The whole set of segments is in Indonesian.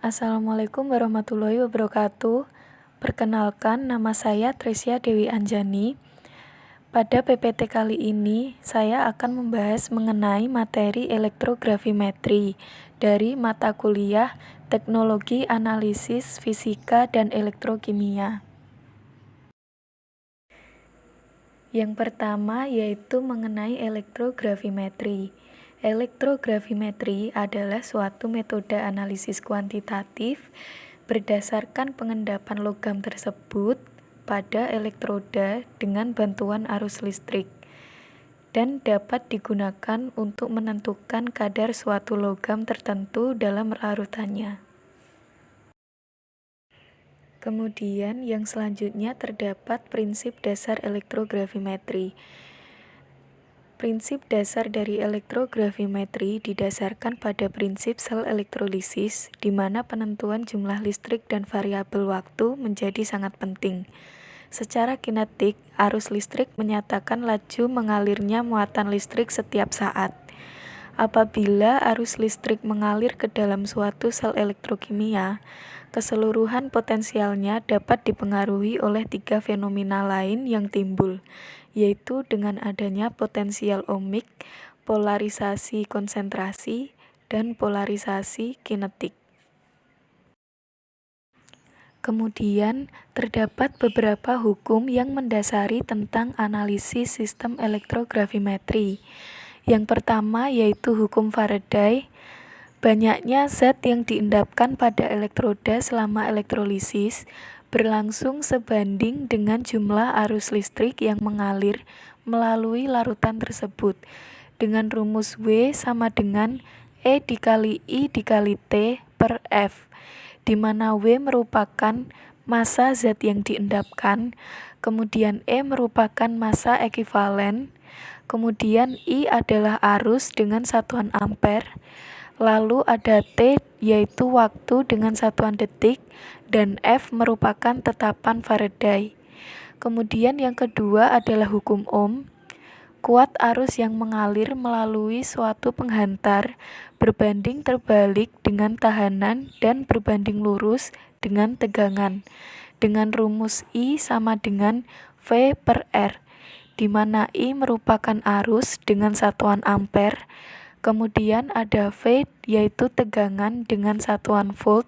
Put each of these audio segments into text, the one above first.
Assalamualaikum warahmatullahi wabarakatuh. Perkenalkan, nama saya Tresya Dewi Anjani. Pada PPT kali ini, saya akan membahas mengenai materi elektrogravimetri dari mata kuliah Teknologi Analisis Fisika dan Elektrokimia. Yang pertama yaitu mengenai elektrogravimetri. Elektrogravimetri adalah suatu metode analisis kuantitatif berdasarkan pengendapan logam tersebut pada elektroda dengan bantuan arus listrik dan dapat digunakan untuk menentukan kadar suatu logam tertentu dalam larutannya. Kemudian yang selanjutnya terdapat prinsip dasar elektrogravimetri. Prinsip dasar dari elektrogravimetri didasarkan pada prinsip sel elektrolisis, di mana penentuan jumlah listrik dan variabel waktu menjadi sangat penting. Secara kinetik, arus listrik menyatakan laju mengalirnya muatan listrik setiap saat. Apabila arus listrik mengalir ke dalam suatu sel elektrokimia, keseluruhan potensialnya dapat dipengaruhi oleh 3 fenomena lain yang timbul, yaitu dengan adanya potensial ohmik, polarisasi konsentrasi, dan polarisasi kinetik. Kemudian, terdapat beberapa hukum yang mendasari tentang analisis sistem elektrogravimetri. Yang pertama yaitu hukum Faraday. Banyaknya zat yang diendapkan pada elektroda selama elektrolisis berlangsung sebanding dengan jumlah arus listrik yang mengalir melalui larutan tersebut, dengan rumus W sama dengan E dikali I dikali T per F, di mana W merupakan massa zat yang diendapkan, kemudian E merupakan massa ekivalen, kemudian I adalah arus dengan satuan ampere, lalu ada T yaitu waktu dengan satuan detik, dan F merupakan tetapan Faraday. Kemudian yang kedua adalah hukum Ohm. Kuat arus yang mengalir melalui suatu penghantar berbanding terbalik dengan tahanan dan berbanding lurus dengan tegangan, dengan rumus I sama dengan V per R, di mana I merupakan arus dengan satuan ampere, kemudian ada V yaitu tegangan dengan satuan volt,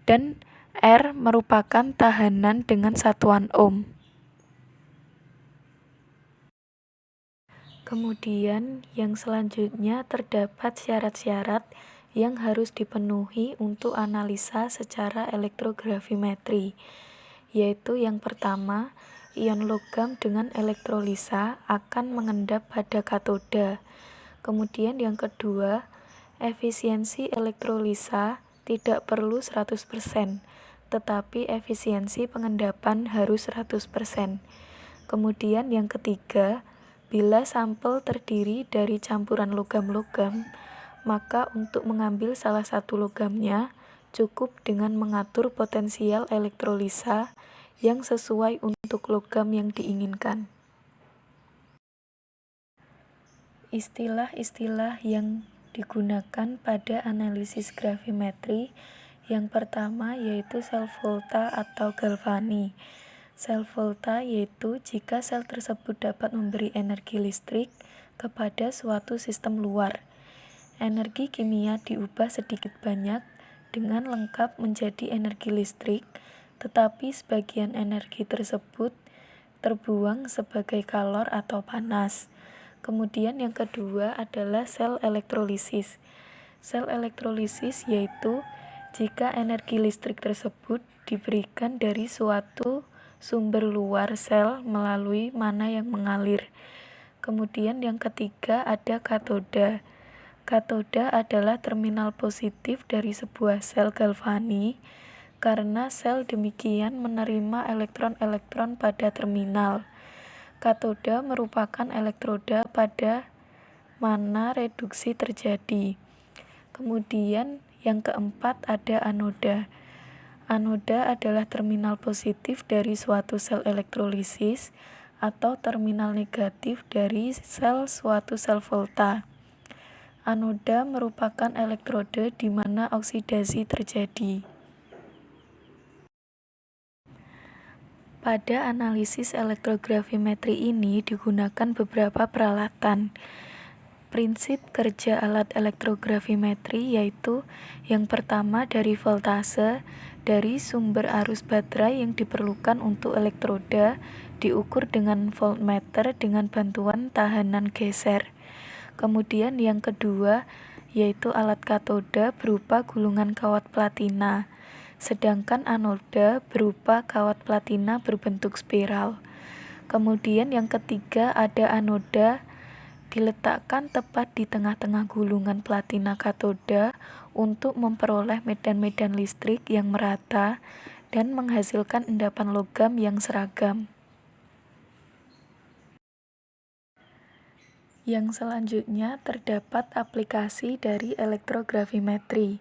dan R merupakan tahanan dengan satuan ohm. Kemudian yang selanjutnya terdapat syarat-syarat yang harus dipenuhi untuk analisa secara elektrogravimetri, yaitu yang pertama, ion logam dengan elektrolisa akan mengendap pada katoda. Kemudian yang kedua, efisiensi elektrolisa tidak perlu 100%, tetapi efisiensi pengendapan harus 100%. Kemudian yang ketiga, bila sampel terdiri dari campuran logam-logam, maka untuk mengambil salah satu logamnya, cukup dengan mengatur potensial elektrolisa yang sesuai untuk logam yang diinginkan. Istilah-istilah yang digunakan pada analisis gravimetri, yang pertama yaitu sel volta atau galvani. Sel volta yaitu jika sel tersebut dapat memberi energi listrik kepada suatu sistem luar. Energi kimia diubah sedikit banyak dengan lengkap menjadi energi listrik, tetapi sebagian energi tersebut terbuang sebagai kalor atau panas. Kemudian yang kedua adalah sel elektrolisis. Sel elektrolisis yaitu jika energi listrik tersebut diberikan dari suatu sumber luar sel melalui mana yang mengalir. Kemudian yang ketiga ada katoda. Katoda adalah terminal positif dari sebuah sel galvani, karena sel demikian menerima elektron-elektron pada terminal. Katoda merupakan elektroda pada mana reduksi terjadi. Kemudian yang keempat ada anoda. Anoda adalah terminal positif dari suatu sel elektrolisis atau terminal negatif dari sel suatu sel volta. Anoda merupakan elektroda di mana oksidasi terjadi. Pada analisis elektrografimetri ini digunakan beberapa peralatan. Prinsip kerja alat elektrografimetri yaitu yang pertama dari voltase dari sumber arus baterai yang diperlukan untuk elektroda diukur dengan voltmeter dengan bantuan tahanan geser. Kemudian yang kedua yaitu alat katoda berupa gulungan kawat platina, sedangkan anoda berupa kawat platina berbentuk spiral. Kemudian yang ketiga ada anoda diletakkan tepat di tengah-tengah gulungan platina katoda untuk memperoleh medan-medan listrik yang merata dan menghasilkan endapan logam yang seragam. Yang selanjutnya terdapat aplikasi dari elektrografimetri.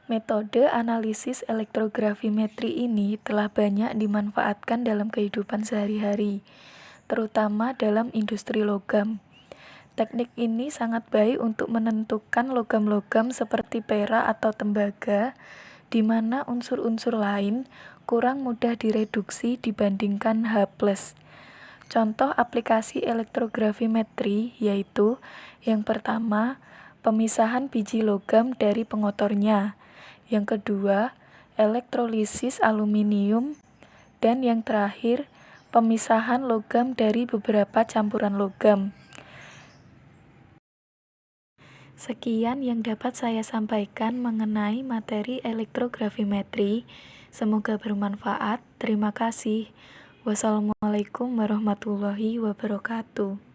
Metode analisis elektrografimetri ini telah banyak dimanfaatkan dalam kehidupan sehari-hari, terutama dalam industri logam. Teknik ini sangat baik untuk menentukan logam-logam seperti perak atau tembaga, di mana unsur-unsur lain kurang mudah direduksi dibandingkan H+. Contoh aplikasi elektrografimetri yaitu yang pertama, pemisahan biji logam dari pengotornya, yang kedua, elektrolisis aluminium, dan yang terakhir, pemisahan logam dari beberapa campuran logam. Sekian yang dapat saya sampaikan mengenai materi elektrografimetri. Semoga bermanfaat. Terima kasih. Wassalamualaikum warahmatullahi wabarakatuh.